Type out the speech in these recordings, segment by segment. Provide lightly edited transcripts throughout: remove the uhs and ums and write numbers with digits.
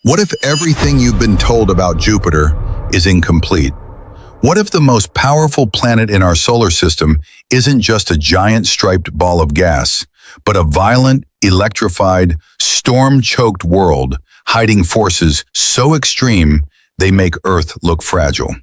What if everything you've been told about Jupiter is incomplete? What if the most powerful planet in our solar system isn't just a giant striped ball of gas, but a violent, electrified, storm-choked world hiding forces so extreme they make Earth look fragile?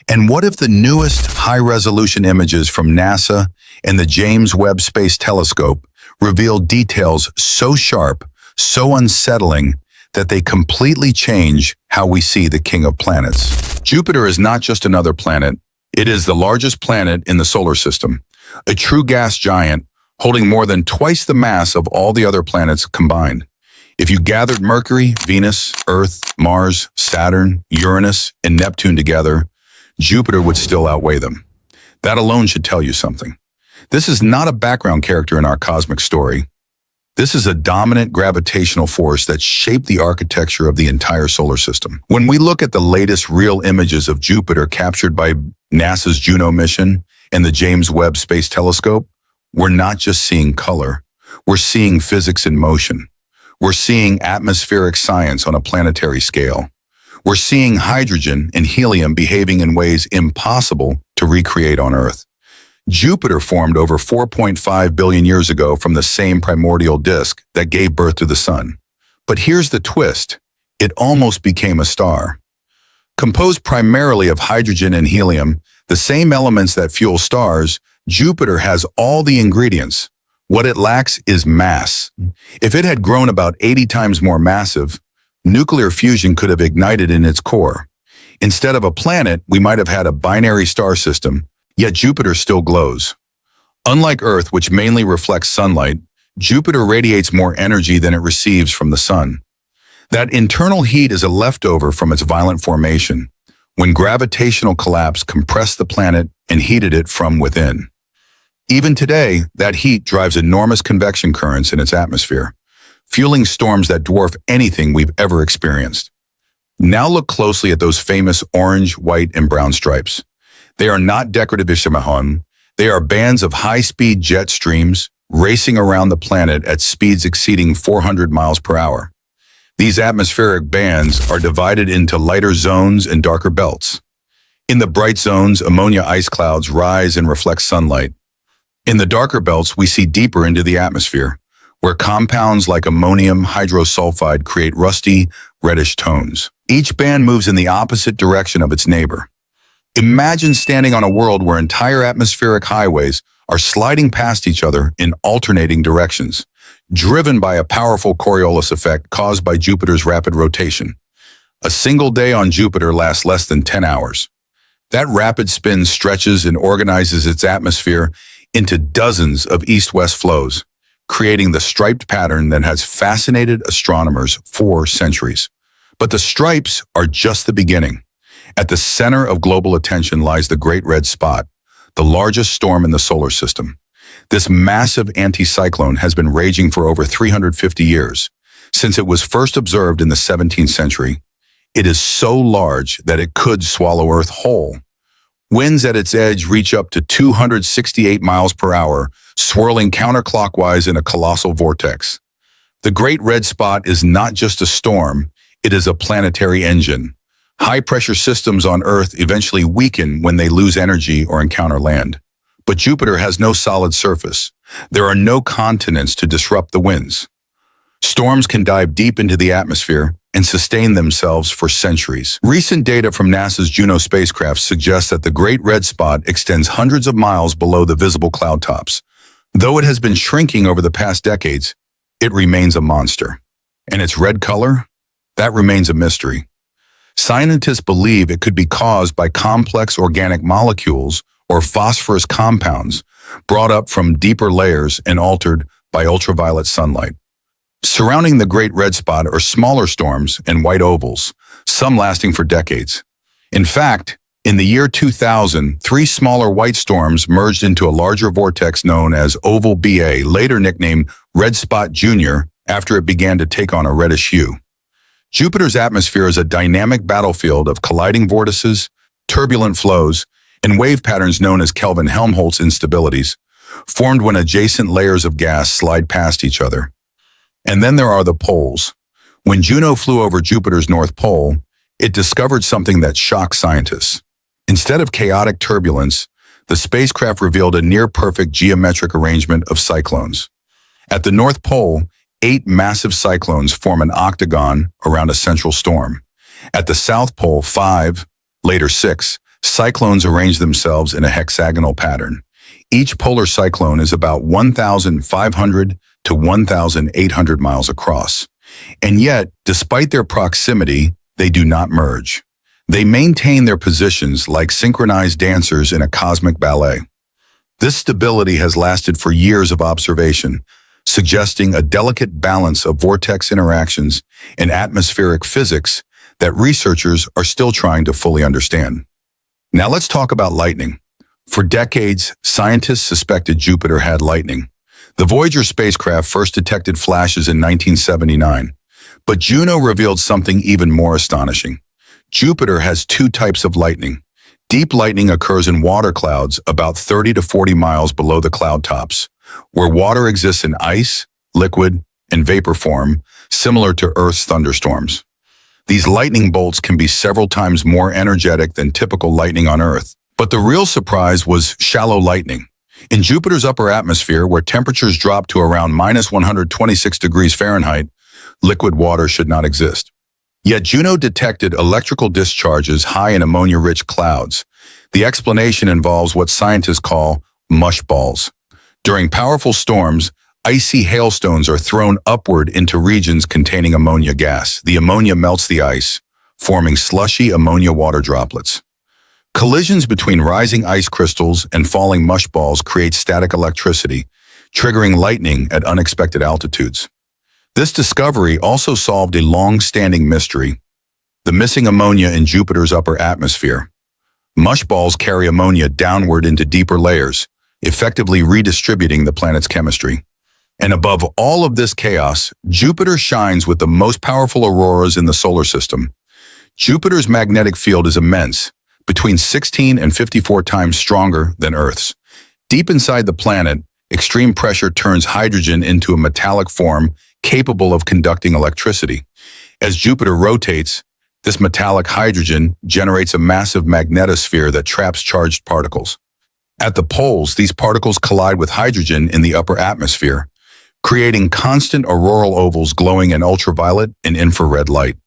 And what if the newest high-resolution images from NASA and the James Webb Space Telescope reveal details so sharp, so unsettling, that they completely change how we see the king of planets? Jupiter is not just another planet. It is the largest planet in the solar system, a true gas giant holding more than twice the mass of all the other planets combined. If you gathered Mercury, Venus, Earth, Mars, Saturn, Uranus, and Neptune together, Jupiter would still outweigh them. That alone should tell you something. This is not a background character in our cosmic story. This is a dominant gravitational force that shaped the architecture of the entire solar system. When we look at the latest real images of Jupiter captured by NASA's Juno mission and the James Webb Space Telescope, we're not just seeing color. We're seeing physics in motion. We're seeing atmospheric science on a planetary scale. We're seeing hydrogen and helium behaving in ways impossible to recreate on Earth. Jupiter formed over 4.5 billion years ago from the same primordial disk that gave birth to the Sun. But here's the twist. It almost became a star. Composed primarily of hydrogen and helium, the same elements that fuel stars, Jupiter has all the ingredients. What it lacks is mass. If it had grown about 80 times more massive, nuclear fusion could have ignited in its core. Instead of a planet, we might have had a binary star system. Yet Jupiter still glows. Unlike Earth, which mainly reflects sunlight, Jupiter radiates more energy than it receives from the Sun. That internal heat is a leftover from its violent formation, when gravitational collapse compressed the planet and heated it from within. Even today, that heat drives enormous convection currents in its atmosphere, fueling storms that dwarf anything we've ever experienced. Now look closely at those famous orange, white, and brown stripes. They are not decorative ishimahon. They are bands of high-speed jet streams racing around the planet at speeds exceeding 400 miles per hour. These atmospheric bands are divided into lighter zones and darker belts. In the bright zones, ammonia ice clouds rise and reflect sunlight. In the darker belts, we see deeper into the atmosphere, where compounds like ammonium hydrosulfide create rusty, reddish tones. Each band moves in the opposite direction of its neighbor. Imagine standing on a world where entire atmospheric highways are sliding past each other in alternating directions, driven by a powerful Coriolis effect caused by Jupiter's rapid rotation. A single day on Jupiter lasts less than 10 hours. That rapid spin stretches and organizes its atmosphere into dozens of east-west flows, creating the striped pattern that has fascinated astronomers for centuries. But the stripes are just the beginning. At the center of global attention lies the Great Red Spot, the largest storm in the solar system. This massive anticyclone has been raging for over 350 years. Since it was first observed in the 17th century, it is so large that it could swallow Earth whole. Winds at its edge reach up to 268 miles per hour, swirling counterclockwise in a colossal vortex. The Great Red Spot is not just a storm, it is a planetary engine. High-pressure systems on Earth eventually weaken when they lose energy or encounter land. But Jupiter has no solid surface. There are no continents to disrupt the winds. Storms can dive deep into the atmosphere and sustain themselves for centuries. Recent data from NASA's Juno spacecraft suggests that the Great Red Spot extends hundreds of miles below the visible cloud tops. Though it has been shrinking over the past decades, it remains a monster. And its red color? That remains a mystery. Scientists believe it could be caused by complex organic molecules or phosphorus compounds brought up from deeper layers and altered by ultraviolet sunlight. Surrounding the Great Red Spot are smaller storms and white ovals, some lasting for decades. In fact, in the year 2000, 3 smaller white storms merged into a larger vortex known as Oval BA, later nicknamed Red Spot Jr., after it began to take on a reddish hue. Jupiter's atmosphere is a dynamic battlefield of colliding vortices, turbulent flows, and wave patterns known as Kelvin-Helmholtz instabilities, formed when adjacent layers of gas slide past each other. And then there are the poles. When Juno flew over Jupiter's North Pole, it discovered something that shocked scientists. Instead of chaotic turbulence, the spacecraft revealed a near-perfect geometric arrangement of cyclones. At the North Pole, 8 massive cyclones form an octagon around a central storm. At the South Pole, 5, later 6, cyclones arrange themselves in a hexagonal pattern. Each polar cyclone is about 1,500 to 1,800 miles across. And yet, despite their proximity, they do not merge. They maintain their positions like synchronized dancers in a cosmic ballet. This stability has lasted for years of observation, suggesting a delicate balance of vortex interactions and atmospheric physics that researchers are still trying to fully understand. Now let's talk about lightning. For decades, scientists suspected Jupiter had lightning. The Voyager spacecraft first detected flashes in 1979, but Juno revealed something even more astonishing. Jupiter has 2 types of lightning. Deep lightning occurs in water clouds about 30 to 40 miles below the cloud tops, where water exists in ice, liquid, and vapor form, similar to Earth's thunderstorms. These lightning bolts can be several times more energetic than typical lightning on Earth. But the real surprise was shallow lightning. In Jupiter's upper atmosphere, where temperatures drop to around minus 126 degrees Fahrenheit, liquid water should not exist. Yet Juno detected electrical discharges high in ammonia-rich clouds. The explanation involves what scientists call mush balls. During powerful storms, icy hailstones are thrown upward into regions containing ammonia gas. The ammonia melts the ice, forming slushy ammonia water droplets. Collisions between rising ice crystals and falling mush balls create static electricity, triggering lightning at unexpected altitudes. This discovery also solved a long-standing mystery: the missing ammonia in Jupiter's upper atmosphere. Mush balls carry ammonia downward into deeper layers, effectively redistributing the planet's chemistry. And above all of this chaos, Jupiter shines with the most powerful auroras in the solar system. Jupiter's magnetic field is immense, between 16 and 54 times stronger than Earth's. Deep inside the planet, extreme pressure turns hydrogen into a metallic form capable of conducting electricity. As Jupiter rotates, this metallic hydrogen generates a massive magnetosphere that traps charged particles. At the poles, these particles collide with hydrogen in the upper atmosphere, creating constant auroral ovals glowing in ultraviolet and infrared light.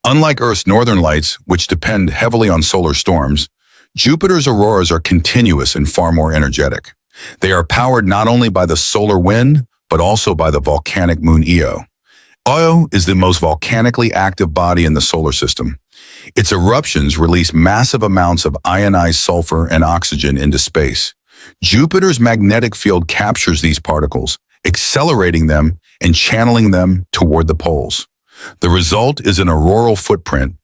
Unlike Earth's northern lights, which depend heavily on solar storms, Jupiter's auroras are continuous and far more energetic. They are powered not only by the solar wind, but also by the volcanic moon Io. Io is the most volcanically active body in the solar system. Its eruptions release massive amounts of ionized sulfur and oxygen into space. Jupiter's magnetic field captures these particles, accelerating them and channeling them toward the poles. The result is an auroral footprint,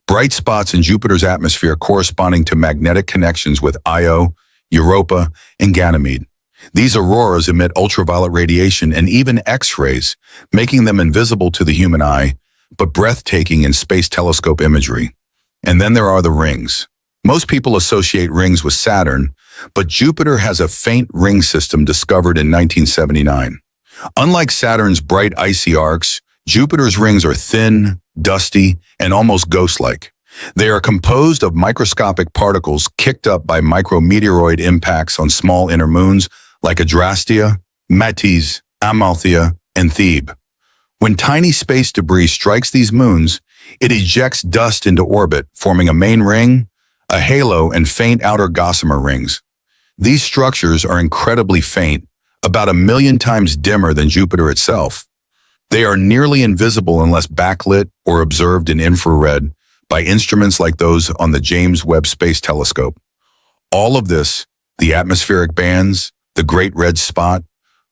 bright spots in Jupiter's atmosphere corresponding to magnetic connections with Io, Europa, and Ganymede. These auroras emit ultraviolet radiation and even X-rays, making them invisible to the human eye, but breathtaking in space telescope imagery. And then there are the rings. Most people associate rings with Saturn, but Jupiter has a faint ring system discovered in 1979. Unlike Saturn's bright icy arcs, Jupiter's rings are thin, dusty, and almost ghost-like. They are composed of microscopic particles kicked up by micrometeoroid impacts on small inner moons like Adrastea, Metis, Amalthea, and Thebe. When tiny space debris strikes these moons, it ejects dust into orbit, forming a main ring, a halo, and faint outer gossamer rings. These structures are incredibly faint, about 1 million times dimmer than Jupiter itself. They are nearly invisible unless backlit or observed in infrared by instruments like those on the James Webb Space Telescope. All of this, the atmospheric bands, the Great Red Spot,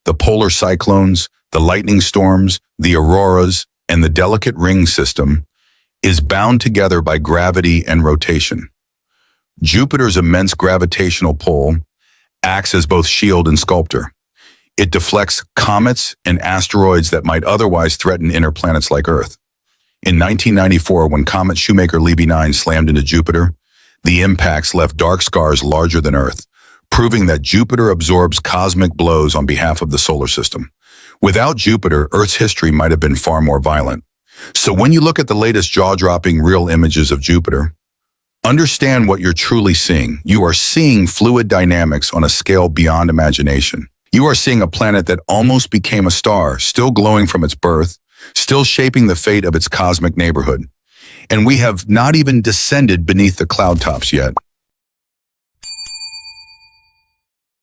the polar cyclones, the lightning storms, the auroras, and the delicate ring system, is bound together by gravity and rotation. Jupiter's immense gravitational pull acts as both shield and sculptor. It deflects comets and asteroids that might otherwise threaten inner planets like Earth. In 1994, when comet Shoemaker-Levy 9 slammed into Jupiter, the impacts left dark scars larger than Earth, proving that Jupiter absorbs cosmic blows on behalf of the solar system. Without Jupiter, Earth's history might have been far more violent. So when you look at the latest jaw-dropping real images of Jupiter, understand what you're truly seeing. You are seeing fluid dynamics on a scale beyond imagination. You are seeing a planet that almost became a star, still glowing from its birth, still shaping the fate of its cosmic neighborhood. And we have not even descended beneath the cloud tops yet.